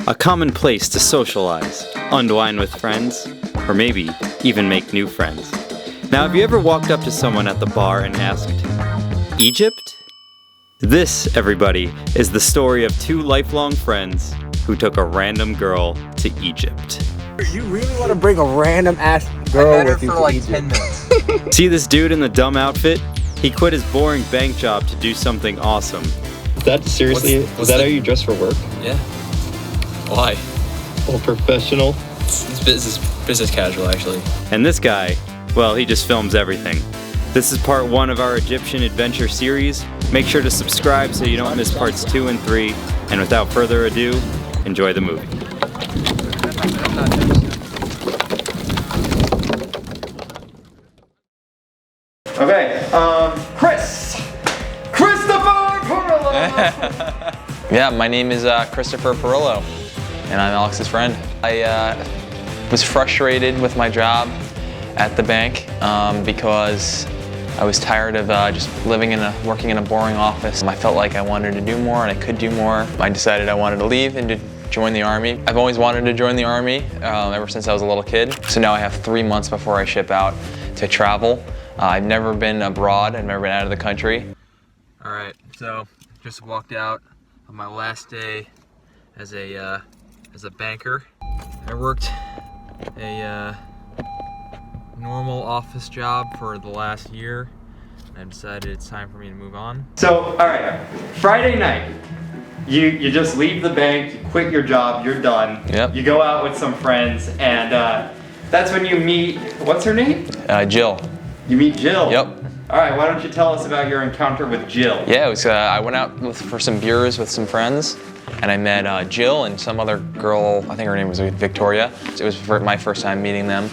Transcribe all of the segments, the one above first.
a common place to socialize, unwind with friends, or maybe even make new friends. Now, have you ever walked up to someone at the bar and asked, Egypt? This, everybody, is the story of two lifelong friends who took a random girl to Egypt. You really want to bring a random ass girl with you to like Egypt? 10 minutes. See this dude in the dumb outfit? He quit his boring bank job to do something awesome. That seriously, is that how you dress for work? Yeah. Why? All professional. It's business casual, actually. And this guy, well, he just films everything. This is part 1 of our Egyptian adventure series. Make sure to subscribe so you don't miss parts 2 and 3. And without further ado, enjoy the movie. Okay, Christopher Perillo! Yeah, my name is Christopher Perillo, and I'm Alex's friend. I was frustrated with my job at the bank because I was tired of just working in a boring office. I felt like I wanted to do more and I could do more. I decided I wanted to leave and to join the Army. I've always wanted to join the Army ever since I was a little kid. So now I have 3 months before I ship out to travel. I've never been abroad, I've never been out of the country. All right, so just walked out on my last day as a banker. I worked a normal office job for the last year. I decided it's time for me to move on. So, alright, Friday night, you just leave the bank, you quit your job, you're done. Yep. You go out with some friends, and that's when you meet, what's her name? Jill. You meet Jill? Yep. Alright, why don't you tell us about your encounter with Jill? Yeah, it was, I went out for some beers with some friends, and I met Jill and some other girl, I think her name was Victoria. It was my first time meeting them.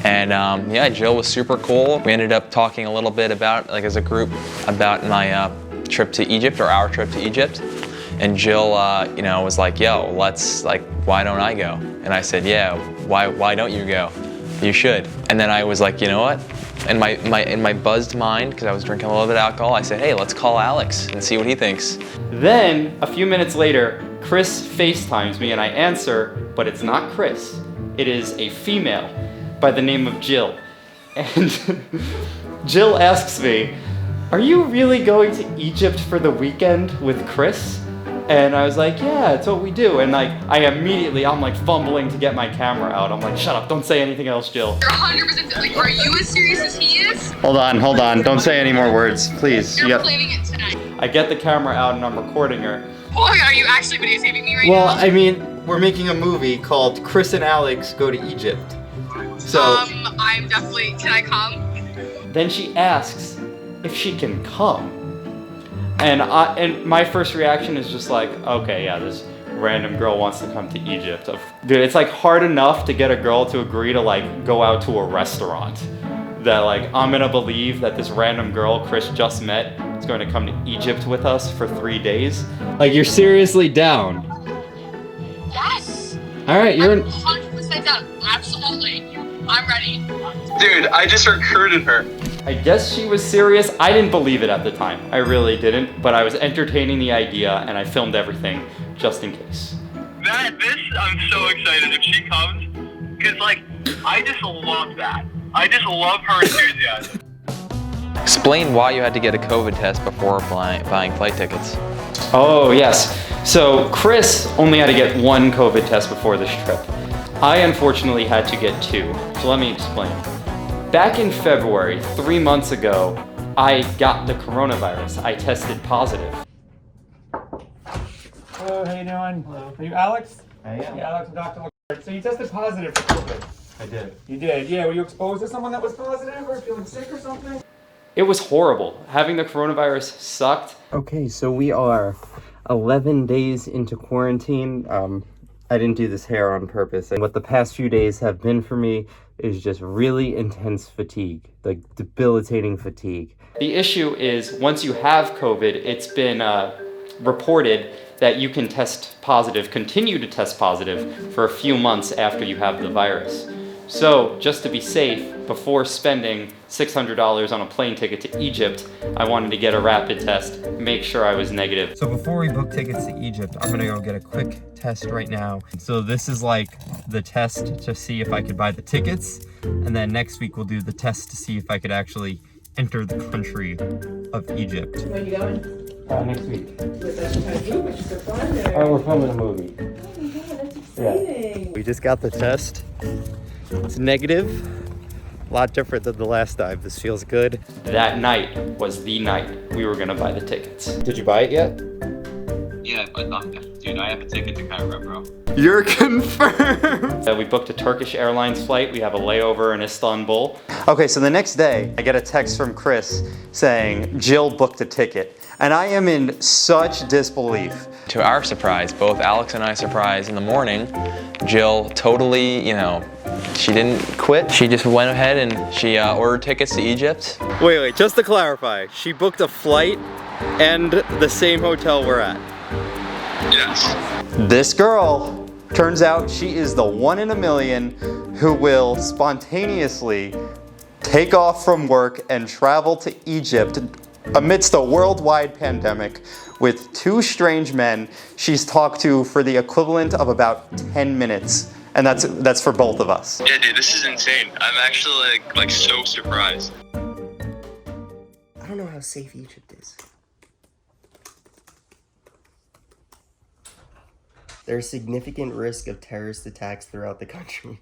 And yeah, Jill was super cool. We ended up talking a little bit about, like as a group, about my trip to Egypt, or our trip to Egypt. And Jill, you know, was like, yo, why don't I go? And I said, yeah, why don't you go? You should. And then I was like, you know what? In my buzzed mind, because I was drinking a little bit of alcohol, I said, hey, let's call Alex and see what he thinks. Then, a few minutes later, Chris FaceTimes me and I answer, but it's not Chris. It is a female by the name of Jill. And Jill asks me, are you really going to Egypt for the weekend with Chris? And I was like, yeah, it's what we do. And like, I'm like fumbling to get my camera out. I'm like, shut up, don't say anything else, Jill. You're 100%, like, are you as serious as he is? Hold on, don't say any more words, please. You're planning it tonight. I get the camera out and I'm recording her. Boy, are you actually videotaping me right Well, now? I mean, we're making a movie called Chris and Alex Go to Egypt. So, I'm definitely, can I come? then she asks if she can come. And my first reaction is just like, okay, yeah, this random girl wants to come to Egypt. Dude, it's like hard enough to get a girl to agree to like go out to a restaurant. That like, I'm gonna believe that this random girl Chris just met is going to come to Egypt with us for 3 days. Like, you're seriously down. Yes. All right, you're I'm 100% down. Absolutely. I'm ready. Dude, I just recruited her. I guess she was serious. I didn't believe it at the time. I really didn't, but I was entertaining the idea and I filmed everything just in case. I'm so excited if she comes, because like, I just love that. I just love her enthusiasm. Explain why you had to get a COVID test before buying flight tickets. Oh, yes. So Chris only had to get 1 COVID test before this trip. I unfortunately had to get 2. So let me explain. Back in February, 3 months ago, I got the coronavirus. I tested positive. Hello, how you doing? Hello. Are you Alex? I am. Yeah, Alex, Dr. So you tested positive for COVID? I did. You did, yeah. Were you exposed to someone that was positive or feeling sick or something? It was horrible. Having the coronavirus sucked. Okay, so we are 11 days into quarantine. I didn't do this hair on purpose. And what the past few days have been for me is just really intense fatigue, like debilitating fatigue. The issue is once you have COVID, it's been reported that you can test positive, continue to test positive for a few months after you have the virus. So, just to be safe, before spending $600 on a plane ticket to Egypt, I wanted to get a rapid test, make sure I was negative. So before we book tickets to Egypt, I'm gonna go get a quick test right now. So this is like the test to see if I could buy the tickets, and then next week we'll do the test to see if I could actually enter the country of Egypt. When are you going? Next week. With that kind of group, which is so fun. Oh, we're filming a movie. Oh my god, that's exciting. We just got the test. It's negative. A lot different than the last time. This feels good. That night was the night we were gonna buy the tickets. Did you buy it yet? Yeah, but dude, I have a ticket to Cairo, bro. You're confirmed! We booked a Turkish Airlines flight. We have a layover in Istanbul. Okay, so the next day, I get a text from Chris saying, Jill booked a ticket. And I am in such disbelief. To our surprise, both Alex and I surprised in the morning, Jill totally, she didn't quit. She just went ahead and she ordered tickets to Egypt. Wait, just to clarify, she booked a flight and the same hotel we're at. Yes. This girl, turns out she is the one in a million who will spontaneously take off from work and travel to Egypt amidst a worldwide pandemic with two strange men she's talked to for the equivalent of about 10 minutes. And that's for both of us. Yeah, dude, this is insane. I'm actually like so surprised. I don't know how safe Egypt is. There's significant risk of terrorist attacks throughout the country.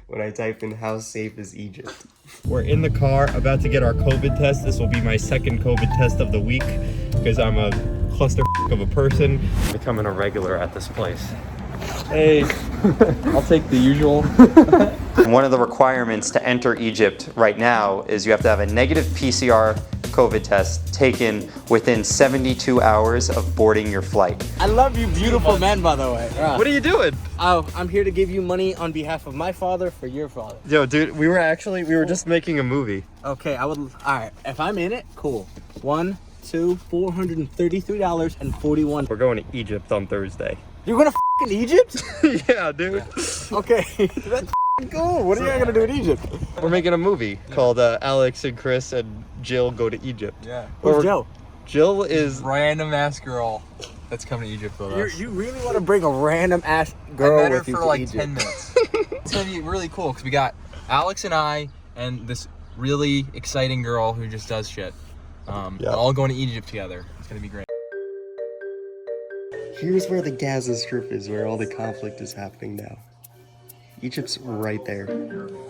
When I type in how safe is Egypt. We're in the car about to get our COVID test. This will be my second COVID test of the week because I'm a cluster of a person. Becoming a regular at this place. Hey, I'll take the usual. One of the requirements to enter Egypt right now is you have to have a negative PCR COVID test taken within 72 hours of boarding your flight. I love you beautiful men, by the way. What are you doing? Oh, I'm here to give you money on behalf of my father for your father. Yo, dude, we were just making a movie. Okay, alright, if I'm in it, cool. $433.41. We're going to Egypt on Thursday. You're gonna f***ing Egypt? Yeah, dude. Okay, that's cool. What are you gonna do in Egypt? We're making a movie called Alex and Chris and Jill Go to Egypt. Yeah. Who's Jill? Jill is Random ass girl that's coming to Egypt with us. You really want to bring a random ass girl I met her with you for to like Egypt? 10 minutes. It's gonna be really cool because we got Alex and I and this really exciting girl who just does shit. We're all going to Egypt together. It's gonna be great. Here's where the Gaza Strip is, where all the conflict is happening now. Egypt's right there.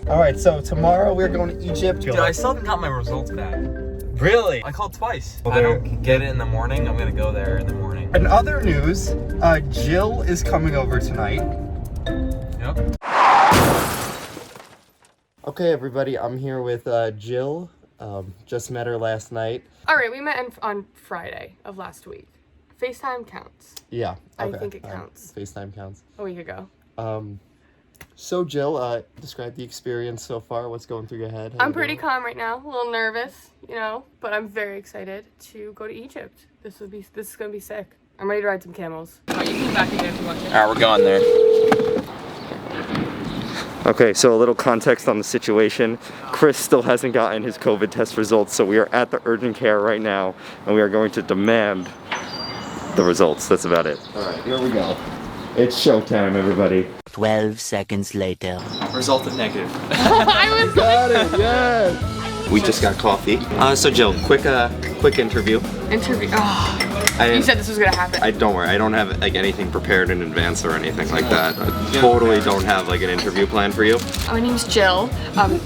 All right, so tomorrow we're going to Egypt. Dude, I still haven't got my results back. Really? I called twice. Well, I don't get it in the morning. I'm gonna go there in the morning. In other news, Jill is coming over tonight. Yep. Okay, everybody, I'm here with Jill. Just met her last night. All right, we met on Friday of last week. FaceTime counts. Yeah. Okay. I think it counts. FaceTime counts. A week ago. So Jill, describe the experience so far. What's going through your head? I'm pretty calm right now. A little nervous, but I'm very excited to go to Egypt. This is gonna be sick. I'm ready to ride some camels. Oh, you can come back again if you want to. All right, we're going there. Okay, so a little context on the situation. Chris still hasn't gotten his COVID test results, so we are at the urgent care right now, and we are going to demand the results. That's about it. All right, here we go. It's showtime, everybody. 12 seconds later. Resulted negative. I was Got it, yes! We just got coffee. So Jill, quick interview. Interview. Oh, you said this was gonna happen. Don't worry, I don't have like anything prepared in advance or anything like that. I totally don't have like an interview plan for you. My name's Jill.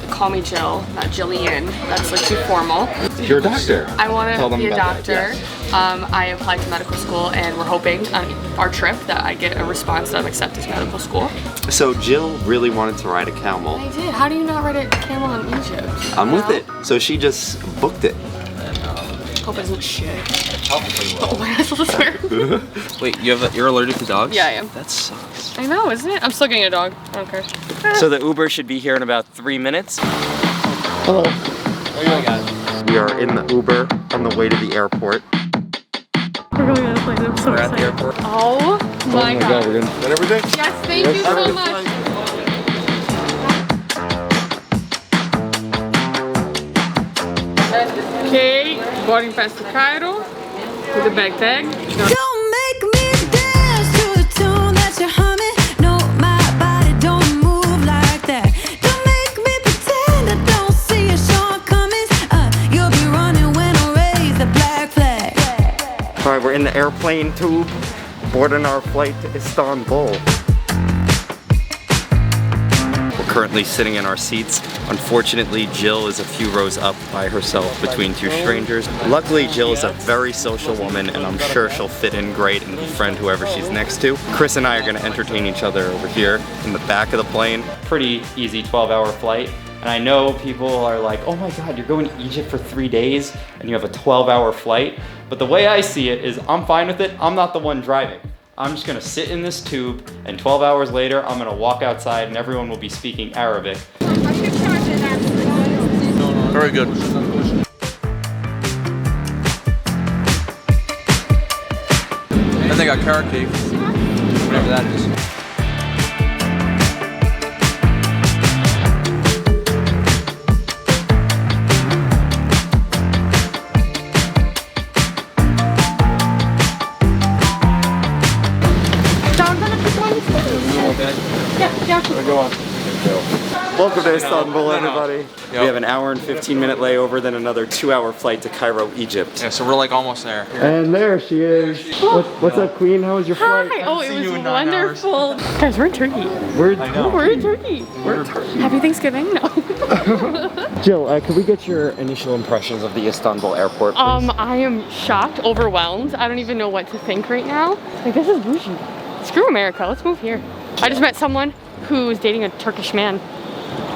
Call me Jill, not Jillian. That's like too formal. You're a doctor. I want Tell to them be a about doctor. that, yes. I applied to medical school, and we're hoping on our trip that I get a response that I'm accepted to medical school. So Jill really wanted to ride a camel. I did. How do you not ride a camel in Egypt? I'm with it. So she just booked it. Hope it isn't shit. Oh, am I not supposed to swear? Wait, you're allergic to dogs? Yeah, I am. That sucks. I know, isn't it? I'm still getting a dog. I don't care. So the Uber should be here in about 3 minutes. Hello. We are in the Uber on the way to the airport. We're going on a plane. I'm so We're at excited. the airport. Oh my god. Is that everything? Yes, thank you so much. Okay, boarding pass to Cairo with the bag tag. Don't make me dance to the tune that you're humming. No, my body don't move like that. Don't make me pretend I don't see your shortcomings. You'll be running when I raise the black flag. All right, we're in the airplane tube, boarding our flight to Istanbul. Currently sitting in our seats. Unfortunately, Jill is a few rows up by herself between two strangers. Luckily, Jill is a very social woman, and I'm sure she'll fit in great and befriend whoever she's next to. Chris and I are going to entertain each other over here in the back of the plane. Pretty easy 12-hour flight. And I know people are like, oh my God, you're going to Egypt for 3 days and you have a 12-hour flight. But the way I see it is I'm fine with it. I'm not the one driving. I'm just gonna sit in this tube, and 12 hours later, I'm gonna walk outside and everyone will be speaking Arabic. Very good. And they got carrot cake, whatever that is. Go on. Welcome to Istanbul, everybody. We have an hour and 15-minute layover, then another 2-hour flight to Cairo, Egypt. Yeah, so we're like almost there. And there she is. What's up, Queen? How was your flight? Hi. Oh, it was wonderful. Guys, we're in Turkey. We're in Turkey. Happy Thanksgiving. No. Jill, could we get your initial impressions of the Istanbul airport, please? I am shocked, overwhelmed. I don't even know what to think right now. Like, this is bougie. Screw America. Let's move here. I just met someone who's dating a Turkish man.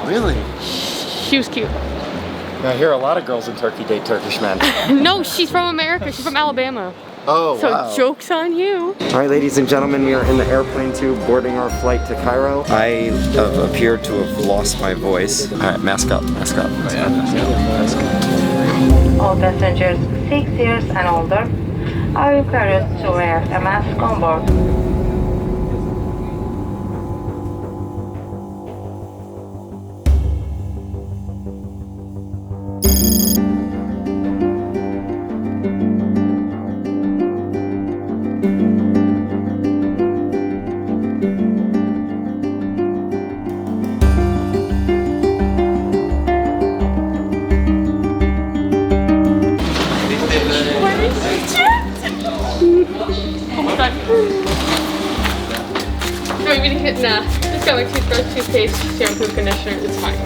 Really? She was cute. I hear a lot of girls in Turkey date Turkish men. No, she's from America. She's from Alabama. Oh, so wow. Joke's on you. All right, ladies and gentlemen, we are in the airplane tube boarding our flight to Cairo. I appear to have lost my voice. All right, mask up, mask up. Oh, yeah, mask up. All passengers 6 years and older are encouraged to wear a mask on board. No, you mean to get, nah. Just got my toothbrush, toothpaste, shampoo, conditioner. It's fine.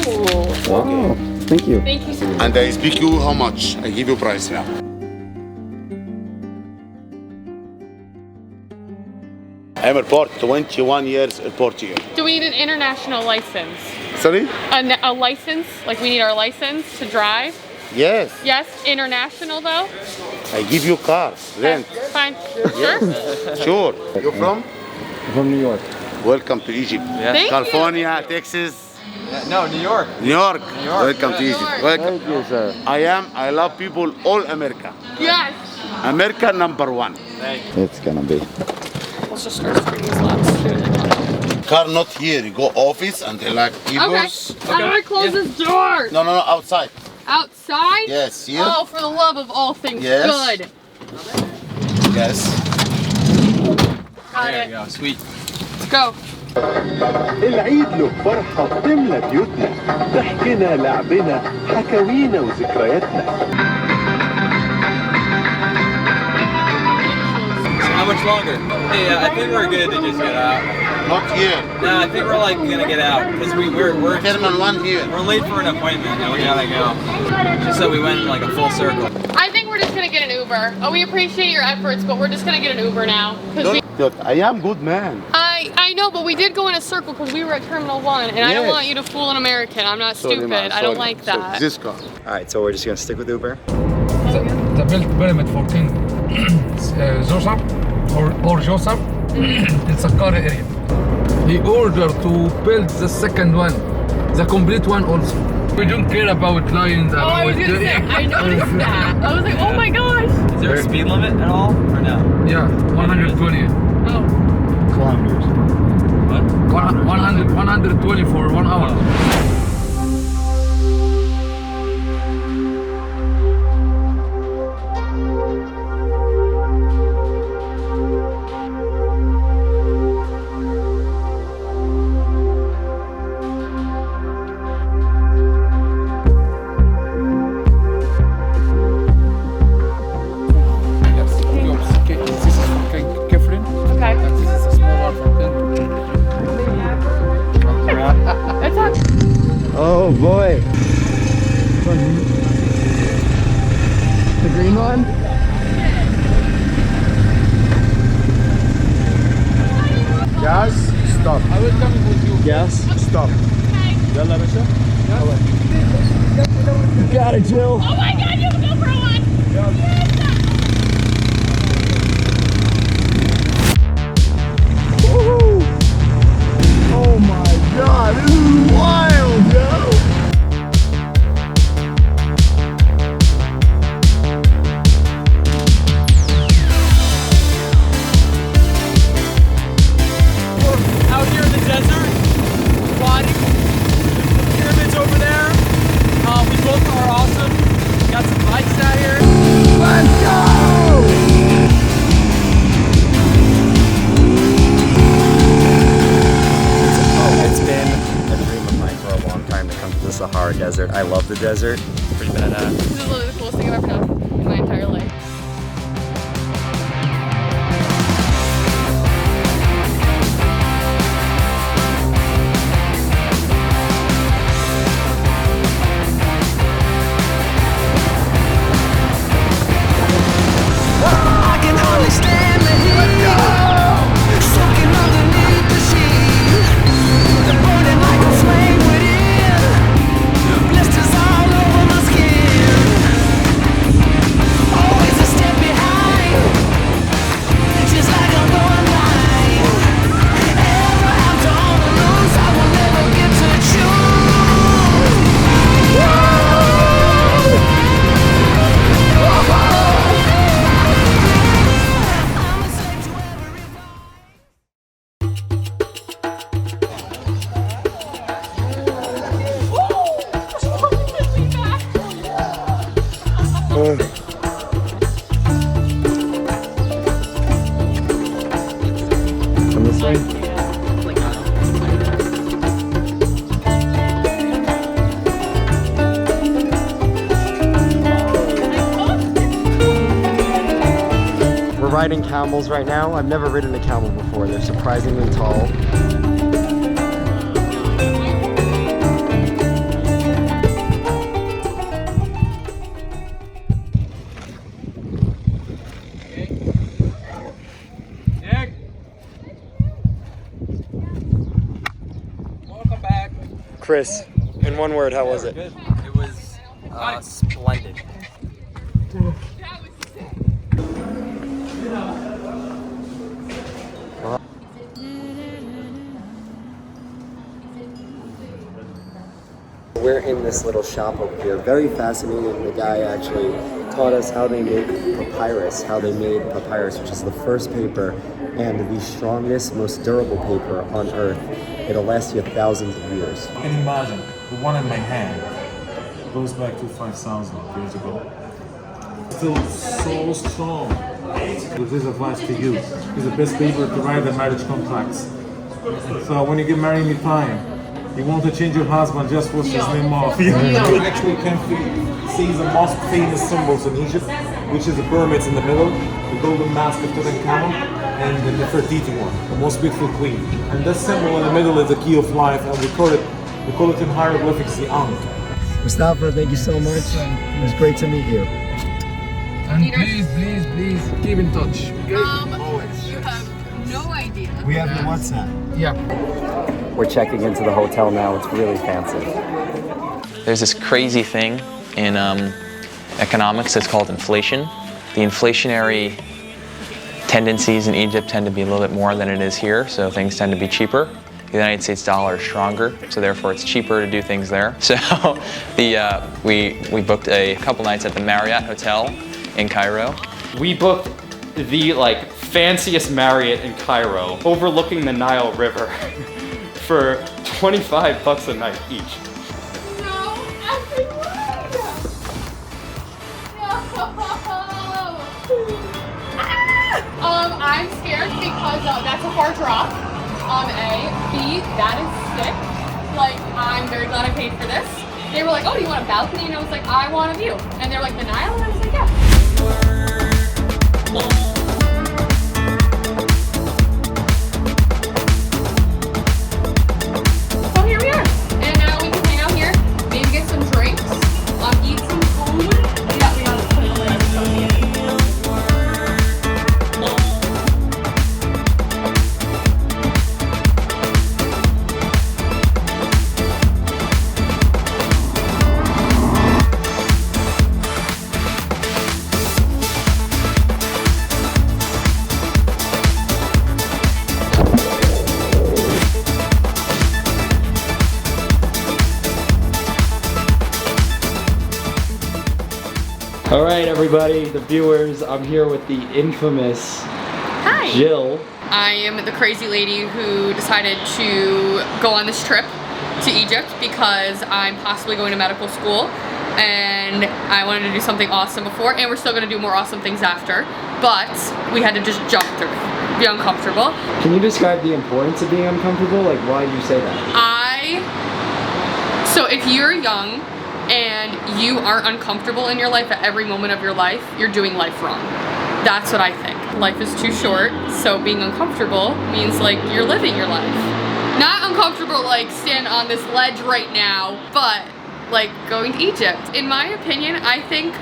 Ooh. Wow. Thank you. Thank you so much. And I speak you how much? I give you price now. I'm airport, 21 years airport here. Do we need an international license? Sorry? A license? Like we need our license to drive? Yes. Yes, international though? I give you car, rent. Fine. Sure? Sure. You from? From New York. Welcome to Egypt. Yeah. Thank California, Texas. No, New York. New York. New York. Welcome to Egypt. Welcome. Thank you, sir. I love people all America. Yes. America #1. It's gonna be. Let's just start spraying these laps. Car not here. You go office and they like people. Okay. How do I close this door? No, outside. Outside? Yes, here. Oh, for the love of all things Yes. good. Yes. Got There it. you go, sweet. Let's go. العيد له فرحة بتملى بيوتنا، ضحكنا لعبنا حكاوينا وذكرياتنا. How much longer? Hey, I think we're good to just get out. Not here. No, I think we're like gonna get out because we're Terminal 1 here. We're late for an appointment and we gotta go. Just so we went like a full circle. I think we're just gonna get an Uber. Oh, we appreciate your efforts, but we're just gonna get an Uber now. I am good man. I know, but we did go in a circle because we were at Terminal 1, and I don't Yes. want you to fool an American. I'm not Sorry, stupid. man, I don't sorry. like that. This car. All right, so we're just gonna stick with Uber. The built pyramid 14. Joseph or Joseph. It's a car area. He ordered to build the second one, the complete one also. We don't care about lines. Oh, I was gonna say, I noticed that. I was like, oh my gosh. Is there a speed limit at all or no? Yeah, 120. Oh. Kilometers. What? 120 for 1 hour. stop. I will come with you. Yes, stop. يلا يا باشا. You got it, Jill. Oh my god, you can go for one! Woohoo! Oh my god, this is wild, yo! Out here in the desert, squatting. The pyramids over there. We both are awesome. Got some bikes out here. Let's go! It's been a dream of mine for a long time to come to the Sahara Desert. I love the desert. Pretty badass. This is literally the coolest thing I've ever done in my entire life. I can hardly stand the heat. Soaking underneath the sheet. Burning like a flame within. Blisters all over my skin. Always a step behind. Just like I'm going blind. Ever after on the loose, I will never get to choose. On this side? We're riding camels right now. I've never ridden a camel before. They're surprisingly tall. Nick. Welcome back. Chris, in one word, how was it? It was splendid. We're in this little shop over here. Very fascinating. The guy actually taught us how they make papyrus, which is the first paper and the strongest, most durable paper on earth. It'll last you thousands of years. You can imagine, the one in my hand goes back to 5,000 years ago. Still so strong. With this advice to you, it's the best paper to write the marriage contracts. So when you get married in time, you want to change your husband, just wash his name off. You actually can see the most famous symbols in Egypt, which is the pyramids in the middle, the golden mask of Tutankhamun, and the Nefertiti one, the most beautiful queen. And that symbol in the middle is the key of life, and we call it in hieroglyphics the Ankh. Mustafa, thank you so much. It was great to meet you. And please, please, please keep in touch. You have no idea. We have the WhatsApp. Yeah. We're checking into the hotel now. It's really fancy. There's this crazy thing in economics that's called inflation. The inflationary tendencies in Egypt tend to be a little bit more than it is here, so things tend to be cheaper. The United States dollar is stronger, so therefore it's cheaper to do things there. So we booked a couple nights at the Marriott Hotel in Cairo. We booked the fanciest Marriott in Cairo, overlooking the Nile River, for $25 a night each. No, everyone! No! I'm scared because that's a far drop. A. B. That is sick. I'm very glad I paid for this. They were like, oh, do you want a balcony? And I was like, I want a view. And they're like, the Nile? And I was like, yeah. So here we are. And now we can hang out here, maybe get some drinks, eat some food. Yeah, we gotta put it away. All right, everybody, the viewers, I'm here with the infamous Hi. Jill. I am the crazy lady who decided to go on this trip to Egypt because I'm possibly going to medical school and I wanted to do something awesome before, and we're still going to do more awesome things after, but we had to just jump through, be uncomfortable. Can you describe the importance of being uncomfortable? Like, why did you say that? So if you're young and you aren't uncomfortable in your life at every moment of your life, you're doing life wrong. That's what I think. Life is too short, so being uncomfortable means like you're living your life. Not uncomfortable like stand on this ledge right now, but like going to Egypt. In my opinion, I think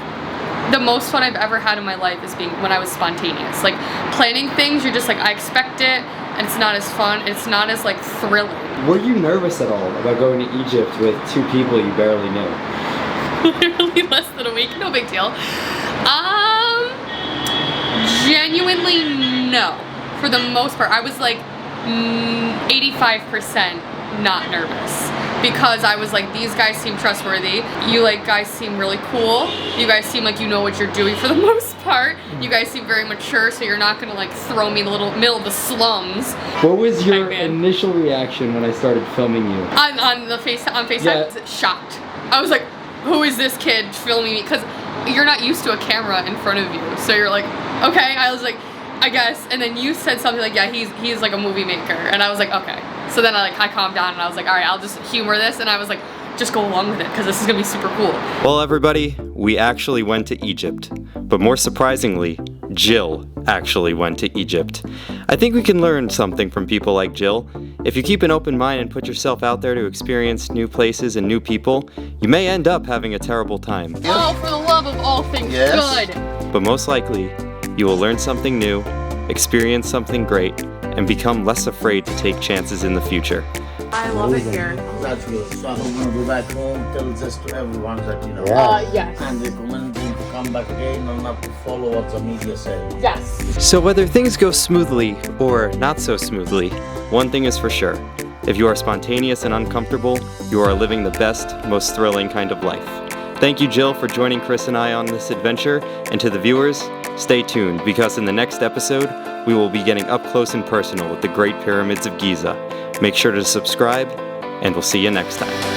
the most fun I've ever had in my life is being when I was spontaneous. Like planning things, you're just like, I expect it, and it's not as fun, it's not as like thrilling. Were you nervous at all about going to Egypt with two people you barely knew? Literally less than a week, no big deal. Genuinely no. For the most part, I was like 85% not nervous because I was like, these guys seem trustworthy. You like guys seem really cool. You guys seem like you know what you're doing for the most part. You guys seem very mature, so you're not gonna like throw me in the little middle of the slums. What was your initial reaction when I started filming you? On FaceTime, Yeah. shocked. I was like, who is this kid filming me? Because you're not used to a camera in front of you, so you're like, okay. I was like, I guess, and then you said something like, yeah, he's like a movie maker, and I was like, okay. So then I calmed down and I was like, all right, I'll just humor this, and I was like, just go along with it because this is gonna be super cool. Well, everybody, we actually went to Egypt, but more surprisingly, Jill actually went to Egypt. I think we can learn something from people like Jill. If you keep an open mind and put yourself out there to experience new places and new people, you may end up having a terrible time. Oh, for the love of all things good. But most likely, you will learn something new, experience something great, and become less afraid to take chances in the future. I love it here. That's good. So I'm going to go back home, tell this to everyone that you know. Yes. And recommend them to come back again and not to follow what the media says. Yes. So whether things go smoothly or not so smoothly, one thing is for sure. If you are spontaneous and uncomfortable, you are living the best, most thrilling kind of life. Thank you, Jill, for joining Chris and I on this adventure, and to the viewers, stay tuned, because in the next episode, we will be getting up close and personal with the Great Pyramids of Giza. Make sure to subscribe, and we'll see you next time.